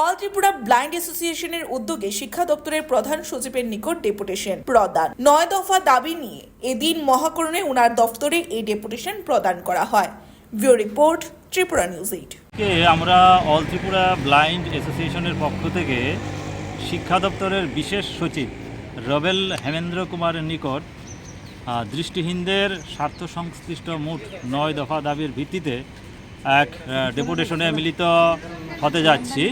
All Tripura blind অ্যাসোসিয়েশনের উদ্যোগে শিক্ষা দপ্তরের প্রধান সচিবের নিকট ডেপুটেশন প্রদান। 9 দফা দাবি নিয়ে এদিন মহাকরণে ওনার দফতরে এই ডেপুটেশন প্রদান করা হয়। Bureau report, Tripura news 8। আমরা অল ত্রিপুরা ব্লাইন্ড অ্যাসোসিয়েশনের পক্ষ থেকে শিক্ষা দপ্তরের বিশেষ সচিব রবেল হেমেন্দ্র কুমারের নিকট দৃষ্টিহীনদের স্বার্থ সংশ্লিষ্ট মোট 9 দফা দাবির ভিত্তিতে এক ডেপুটেশনে মিলিত হতে যাচ্ছি।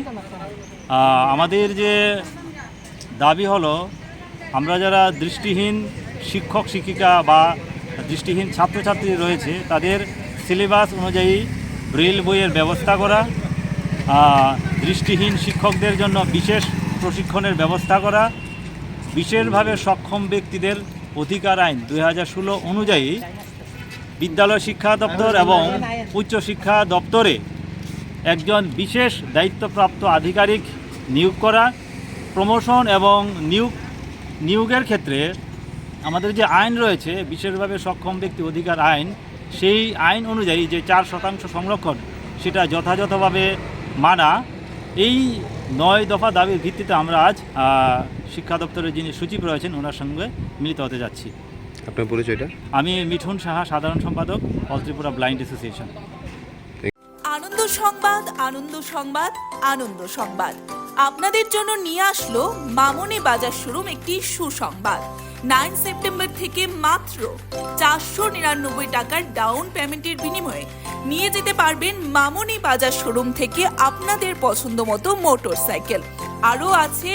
আমাদের যে দাবি হলো, আমরা যারা দৃষ্টিহীন শিক্ষক শিক্ষিকা বা দৃষ্টিহীন ছাত্রছাত্রী রয়েছে তাদের সিলেবাস অনুযায়ী ব্রেল বইয়ের ব্যবস্থা করা, দৃষ্টিহীন শিক্ষকদের জন্য বিশেষ প্রশিক্ষণের ব্যবস্থা করা, বিশেষভাবে সক্ষম ব্যক্তিদের অধিকার আইন 2016 অনুযায়ী বিদ্যালয় শিক্ষা দপ্তর এবং উচ্চশিক্ষা দপ্তরে একজন বিশেষ দায়িত্বপ্রাপ্ত আধিকারিক নিয়োগ করা, প্রমোশন এবং নিয়োগের ক্ষেত্রে আমাদের যে আইন রয়েছে বিশেষভাবে সক্ষম ব্যক্তি অধিকার আইন, সেই আইন অনুযায়ী যে 4% সংরক্ষণ সেটা যথাযথভাবে মানা। এই 9 দফা দাবির ভিত্তিতে আমরা আজ শিক্ষা দপ্তরের যিনি সচিব রয়েছেন ওনার সঙ্গে মিলিত হতে যাচ্ছি। আপনার পরিচয়টা? আমি মিঠুন সাহা, সাধারণ সম্পাদক অল ত্রিপুরা ব্লাইন্ড অ্যাসোসিয়েশন। আনন্দ সংবাদ, আনন্দ সংবাদ, আনন্দ সংবাদ আপনাদের জন্য নিয়ে আসলো মামনি বাজার শোরুম একটি সুসংবাদ। 9 সেপ্টেম্বর থেকে মাত্র 499 টাকার ডাউন পেমেন্টের বিনিময়ে নিয়ে যেতে পারবেন মামনি বাজার শোরুম থেকে আপনাদের পছন্দ মতো মোটরসাইকেল। আরও আছে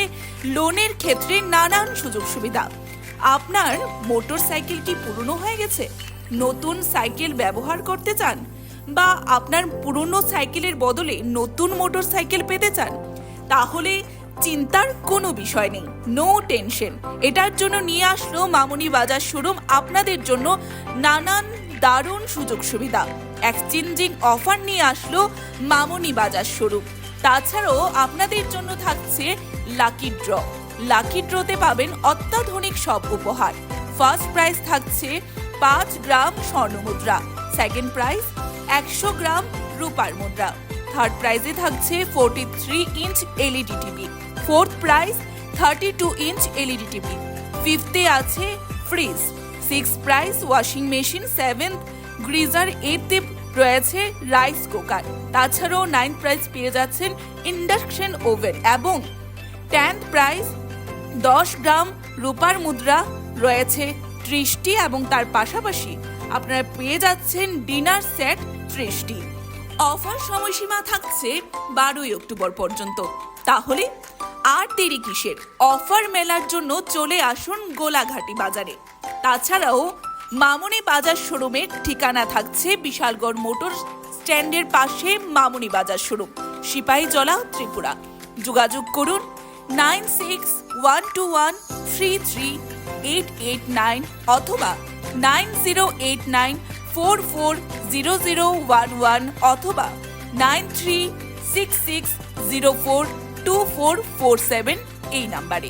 লোনের ক্ষেত্রে নানান সুযোগ সুবিধা। আপনার মোটরসাইকেল কি পুরনো হয়ে গেছে, নতুন সাইকেল ব্যবহার করতে চান, বা আপনার পুরনো সাইকেলের বদলে নতুন মোটরসাইকেল পেতে চান, তাহলে চিন্তার কোনো বিষয় নেই, নো টেনশন। এটার জন্য নিয়ে আসলো মামনি বাজার শোরুম আপনাদের জন্য নানান দারুণ সুযোগ সুবিধা। এক্সচেঞ্জিং অফার নিয়ে আসলো মামনি বাজার শোরুম। তাছাড়াও আপনাদের জন্য থাকছে লাকি ড্র। লাকি ড্রতে পাবেন অত্যাধুনিক সব উপহার। ফার্স্ট প্রাইজ থাকছে 5 গ্রাম স্বর্ণ মুদ্রা, সেকেন্ড প্রাইজ 100 গ্রাম রূপার মুদ্রা, থার্ড প্রাইজে থাকছে 43 inch LED TV, fourth prize 32 inch LED TV, ফিফথে আছে fridge, six prize washing machine, seventh geyser, এইথে রয়েছে রাইস কুকার। তাছাড়াও 9th প্রাইজ পেয়ে যাচ্ছেন ইন্ডাকশন ওভেন এবং 10th প্রাইজ 10 গ্রাম রূপার মুদ্রা রয়েছে 30টি এবং তার পাশাপাশি আপনারা পেয়ে যাচ্ছেন ডিনার সেট 30টি। অফার সময়সীমা থাকছে 12 অক্টোবর পর্যন্ত। তাহলে আর দেরি কিসের? অফার মেলার জন্য চলে আসুন গোলাঘাটি বাজারে। তাছাড়াও মামনি বাজার শোরুমের ঠিকানা থাকছে বিশালগড় মোটর স্ট্যান্ডের পাশে মামনি বাজার শোরুম, সিপাহীজলা, ত্রিপুরা। যোগাযোগ করুন 9611338889 অথবা 9089440011 অথবা 9366042447 এই নাম্বারে।